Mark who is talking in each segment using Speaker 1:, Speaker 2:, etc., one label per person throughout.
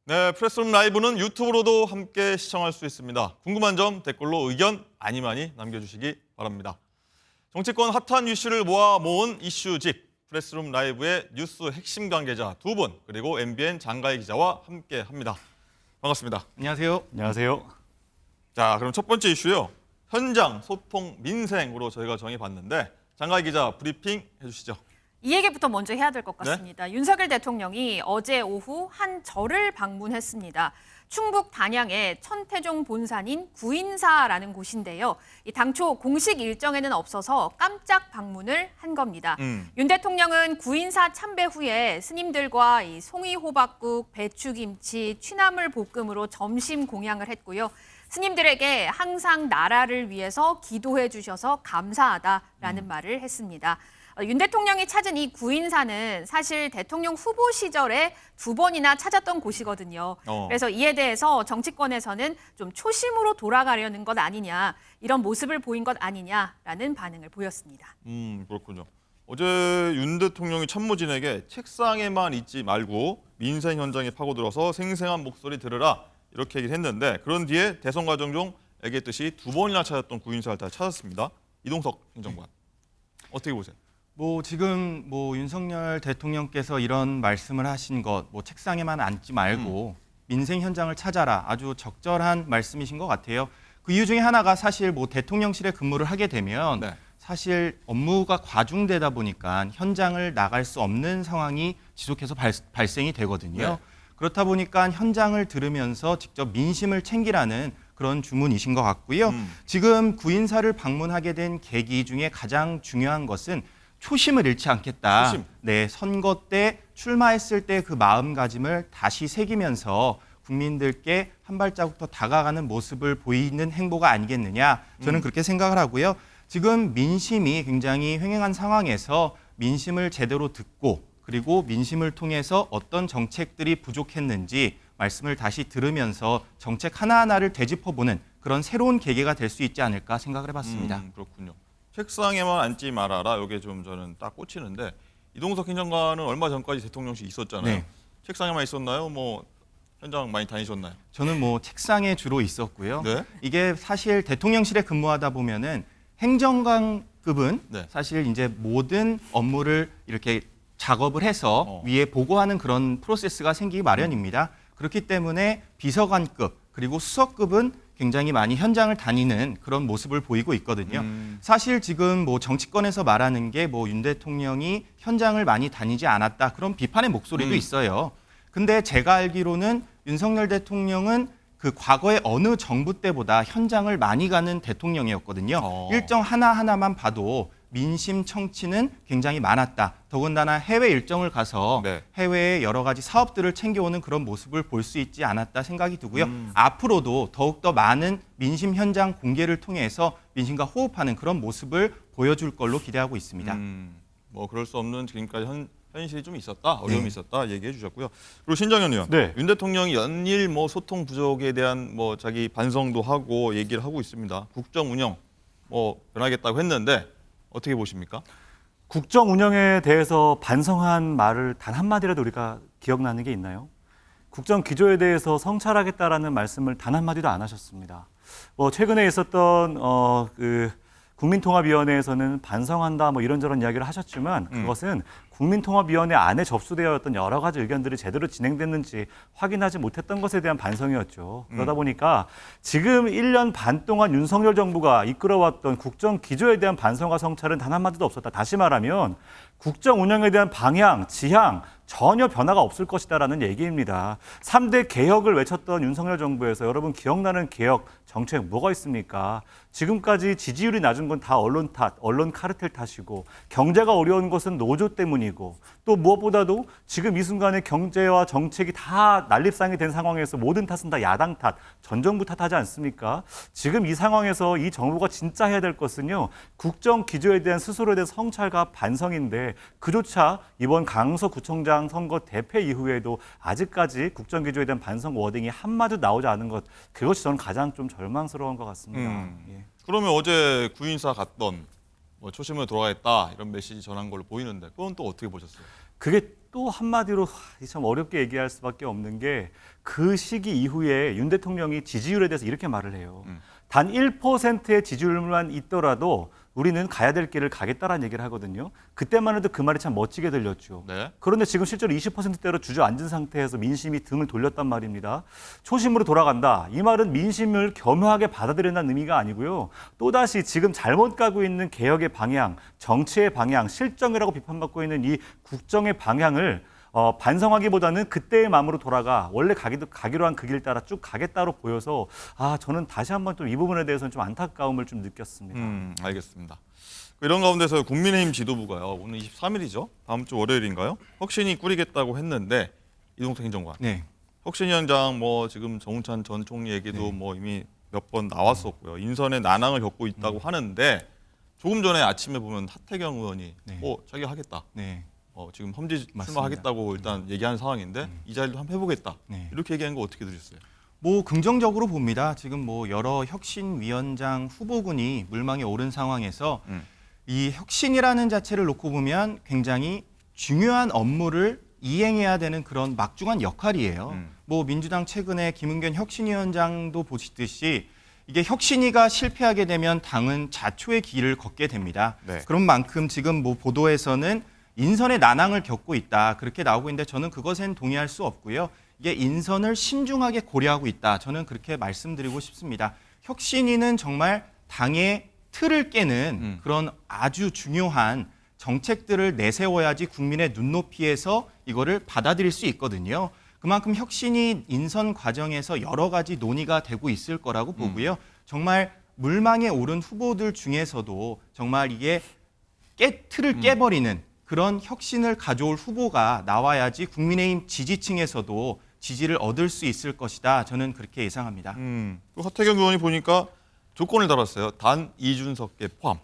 Speaker 1: 네, 프레스룸 라이브는 유튜브로도 함께 시청할 수 있습니다. 궁금한 점 댓글로 의견 많이 남겨주시기 바랍니다. 정치권 핫한 이슈를 모은 이슈집 프레스룸 라이브의 뉴스 핵심 관계자 두 분 그리고 MBN 장가희 기자와 함께합니다. 반갑습니다.
Speaker 2: 안녕하세요.
Speaker 3: 안녕하세요.
Speaker 1: 자, 그럼 첫 번째 이슈요. 현장, 소통, 민생으로 저희가 정해봤는데 장가희 기자 브리핑 해주시죠.
Speaker 4: 이 얘기부터 먼저 해야 될 것 같습니다. 윤석열 대통령이 어제 오후 한 절을 방문했습니다. 충북 단양의 천태종 본산인 구인사라는 곳인데요. 당초 공식 일정에는 없어서 깜짝 방문을 한 겁니다. 윤 대통령은 구인사 참배 후에 스님들과 송이호박국, 배추김치, 취나물 볶음으로 점심 공양을 했고요. 스님들에게 항상 나라를 위해서 기도해 주셔서 감사하다라는 말을 했습니다. 윤 대통령이 찾은 이 구인사는 사실 대통령 후보 시절에 2번이나 찾았던 곳이거든요. 그래서 이에 대해서 정치권에서는 좀 초심으로 돌아가려는 것 아니냐, 이런 모습을 보인 것 아니냐라는 반응을 보였습니다.
Speaker 1: 그렇군요. 어제 윤 대통령이 참모진에게 책상에만 있지 말고 민생 현장에 파고들어서 생생한 목소리 들으라 이렇게 얘기를 했는데 그런 뒤에 대선 과정 중 얘기했듯이 2번이나 찾았던 구인사를 다 찾았습니다. 이동석 행정관. 어떻게 보세요?
Speaker 2: 지금 윤석열 대통령께서 이런 말씀을 하신 것, 책상에만 앉지 말고 민생 현장을 찾아라. 아주 적절한 말씀이신 것 같아요. 그 이유 중에 하나가 사실 대통령실에 근무를 하게 되면 사실 업무가 과중되다 보니까 현장을 나갈 수 없는 상황이 지속해서 발생이 되거든요. 그렇다 보니까 현장을 들으면서 직접 민심을 챙기라는 그런 주문이신 것 같고요. 지금 구인사를 방문하게 된 계기 중에 가장 중요한 것은 초심을 잃지 않겠다.
Speaker 1: 초심.
Speaker 2: 네, 선거 때 출마했을 때 그 마음가짐을 다시 새기면서 국민들께 한 발자국 더 다가가는 모습을 보이는 행보가 아니겠느냐. 저는 그렇게 생각을 하고요. 지금 민심이 굉장히 횡행한 상황에서 민심을 제대로 듣고 그리고 민심을 통해서 어떤 정책들이 부족했는지 말씀을 다시 들으면서 정책 하나하나를 되짚어보는 그런 새로운 계기가 될 수 있지 않을까 생각을 해봤습니다.
Speaker 1: 그렇군요. 책상에만 앉지 말아라. 이게 좀 저는 딱 꽂히는데 이동석 행정관은 얼마 전까지 대통령실 있었잖아요.
Speaker 2: 네.
Speaker 1: 책상에만 있었나요? 현장 많이 다니셨나요?
Speaker 2: 저는 책상에 주로 있었고요.
Speaker 1: 네.
Speaker 2: 이게 사실 대통령실에 근무하다 보면은 행정관급은
Speaker 1: 네.
Speaker 2: 사실 이제 모든 업무를 이렇게 작업을 해서 위에 보고하는 그런 프로세스가 생기기 마련입니다. 그렇기 때문에 비서관급 그리고 수석급은 굉장히 많이 현장을 다니는 그런 모습을 보이고 있거든요. 사실 지금 정치권에서 말하는 게 윤 대통령이 현장을 많이 다니지 않았다 그런 비판의 목소리도 있어요. 근데 제가 알기로는 윤석열 대통령은 그 과거의 어느 정부 때보다 현장을 많이 가는 대통령이었거든요. 일정 하나하나만 봐도 민심 청취는 굉장히 많았다. 더군다나 해외 일정을 가서 해외의 여러 가지 사업들을 챙겨오는 그런 모습을 볼 수 있지 않았다 생각이 들고요. 앞으로도 더욱더 많은 민심 현장 공개를 통해서 민심과 호흡하는 그런 모습을 보여줄 걸로 기대하고 있습니다.
Speaker 1: 그럴 수 없는 지금까지 현실이 좀 있었다, 어려움이 있었다 얘기해 주셨고요. 그리고 신정현 의원, 윤 대통령이 연일 소통 부족에 대한 자기 반성도 하고 얘기를 하고 있습니다. 국정 운영 변하겠다고 했는데 어떻게 보십니까?
Speaker 3: 국정 운영에 대해서 반성한 말을 단 한마디라도 우리가 기억나는 게 있나요? 국정 기조에 대해서 성찰하겠다라는 말씀을 단 한마디도 안 하셨습니다. 최근에 있었던 국민통합위원회에서는 반성한다 이런저런 이야기를 하셨지만 그것은 국민통합위원회 안에 접수되어 있던 여러 가지 의견들이 제대로 진행됐는지 확인하지 못했던 것에 대한 반성이었죠. 그러다 보니까 지금 1년 반 동안 윤석열 정부가 이끌어왔던 국정 기조에 대한 반성과 성찰은 단 한마디도 없었다. 다시 말하면 국정 운영에 대한 방향, 지향 전혀 변화가 없을 것이다라는 얘기입니다. 3대 개혁을 외쳤던 윤석열 정부에서 여러분 기억나는 개혁 정책 뭐가 있습니까? 지금까지 지지율이 낮은 건 다 언론 탓, 언론 카르텔 탓이고 경제가 어려운 것은 노조 때문이고 또 무엇보다도 지금 이 순간에 경제와 정책이 다 난립상이 된 상황에서 모든 탓은 다 야당 탓, 전 정부 탓하지 않습니까? 지금 이 상황에서 이 정부가 진짜 해야 될 것은요. 국정 기조에 대한 스스로에 대한 성찰과 반성인데 그조차 이번 강서구청장 선거 대패 이후에도 아직까지 국정 기조에 대한 반성 워딩이 한마디도 나오지 않은 것 그것이 저는 가장 좀 절망스러운 것 같습니다. 예.
Speaker 1: 그러면 어제 구인사 갔던 초심으로 돌아가겠다 이런 메시지 전한 걸로 보이는데 그건 또 어떻게 보셨어요?
Speaker 3: 그게 또 한마디로 참 어렵게 얘기할 수밖에 없는 게 그 시기 이후에 윤 대통령이 지지율에 대해서 이렇게 말을 해요. 단 1%의 지지율만 있더라도 우리는 가야 될 길을 가겠다라는 얘기를 하거든요. 그때만 해도 그 말이 참 멋지게 들렸죠.
Speaker 1: 네.
Speaker 3: 그런데 지금 실제로 20%대로 주저앉은 상태에서 민심이 등을 돌렸단 말입니다. 초심으로 돌아간다. 이 말은 민심을 겸허하게 받아들인다는 의미가 아니고요. 또다시 지금 잘못 가고 있는 개혁의 방향, 정치의 방향, 실정이라고 비판받고 있는 이 국정의 방향을 반성하기보다는 그때의 마음으로 돌아가 원래 가기로 한 그 길 따라 쭉 가겠다로 보여서 저는 다시 한번 또 이 부분에 대해서는 좀 안타까움을 좀 느꼈습니다.
Speaker 1: 알겠습니다. 이런 가운데서 국민의힘 지도부가요. 오늘 23일이죠. 다음 주 월요일인가요? 혁신이 꾸리겠다고 했는데 이동택 행정관.
Speaker 2: 네.
Speaker 1: 혁신위원장 뭐 지금 정우찬 전 총리 얘기도
Speaker 2: 네.
Speaker 1: 뭐 이미 몇 번 나왔었고요. 인선에 난항을 겪고 있다고 하는데 조금 전에 아침에 보면 하태경 의원이
Speaker 2: 네.
Speaker 1: 자기 하겠다.
Speaker 2: 네.
Speaker 1: 지금 험지
Speaker 2: 맞습니다.
Speaker 1: 출마하겠다고 일단 얘기하는 상황인데 이 자리도 한번 해보겠다.
Speaker 2: 네.
Speaker 1: 이렇게 얘기한 거 어떻게 들으셨어요?
Speaker 2: 뭐 긍정적으로 봅니다. 지금 뭐 여러 혁신위원장 후보군이 물망에 오른 상황에서 이 혁신이라는 자체를 놓고 보면 굉장히 중요한 업무를 이행해야 되는 그런 막중한 역할이에요. 뭐 민주당 최근에 김은겸 혁신위원장도 보시듯이 이게 혁신위가 실패하게 되면 당은 자초의 길을 걷게 됩니다.
Speaker 1: 네.
Speaker 2: 그런 만큼 지금 뭐 보도에서는 인선의 난항을 겪고 있다 그렇게 나오고 있는데 저는 그것엔 동의할 수 없고요. 이게 인선을 신중하게 고려하고 있다. 저는 그렇게 말씀드리고 싶습니다. 혁신위는 정말 당의 틀을 깨는 그런 아주 중요한 정책들을 내세워야지 국민의 눈높이에서 이거를 받아들일 수 있거든요. 그만큼 혁신이 인선 과정에서 여러 가지 논의가 되고 있을 거라고 보고요. 정말 물망에 오른 후보들 중에서도 정말 이게 틀을 깨버리는 그런 혁신을 가져올 후보가 나와야지 국민의힘 지지층에서도 지지를 얻을 수 있을 것이다. 저는 그렇게 예상합니다.
Speaker 1: 또 하태경 의원이 보니까 조건을 달았어요. 단 이준석계 포함.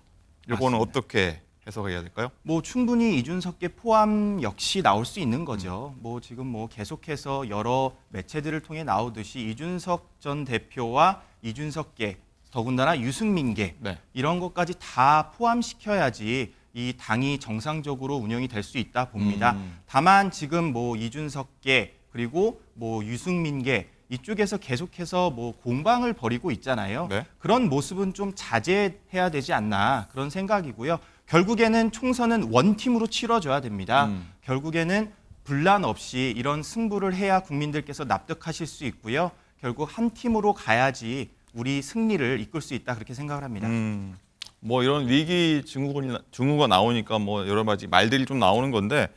Speaker 1: 이거는
Speaker 2: 맞습니다.
Speaker 1: 어떻게 해석해야 될까요?
Speaker 2: 뭐 충분히 이준석계 포함 역시 나올 수 있는 거죠. 뭐 지금 뭐 계속해서 여러 매체들을 통해 나오듯이 이준석 전 대표와 이준석계 더군다나 유승민계
Speaker 1: 네.
Speaker 2: 이런 것까지 다 포함시켜야지 이 당이 정상적으로 운영이 될 수 있다 봅니다. 다만 지금 뭐 이준석계 그리고 뭐 유승민계 이쪽에서 계속해서 뭐 공방을 벌이고 있잖아요.
Speaker 1: 네.
Speaker 2: 그런 모습은 좀 자제해야 되지 않나 그런 생각이고요. 결국에는 총선은 원팀으로 치러져야 됩니다. 결국에는 분란 없이 이런 승부를 해야 국민들께서 납득하실 수 있고요. 결국 한 팀으로 가야지 우리 승리를 이끌 수 있다 그렇게 생각을 합니다.
Speaker 1: 뭐 이런 위기 증후가 나오니까 뭐 여러 가지 말들이 좀 나오는 건데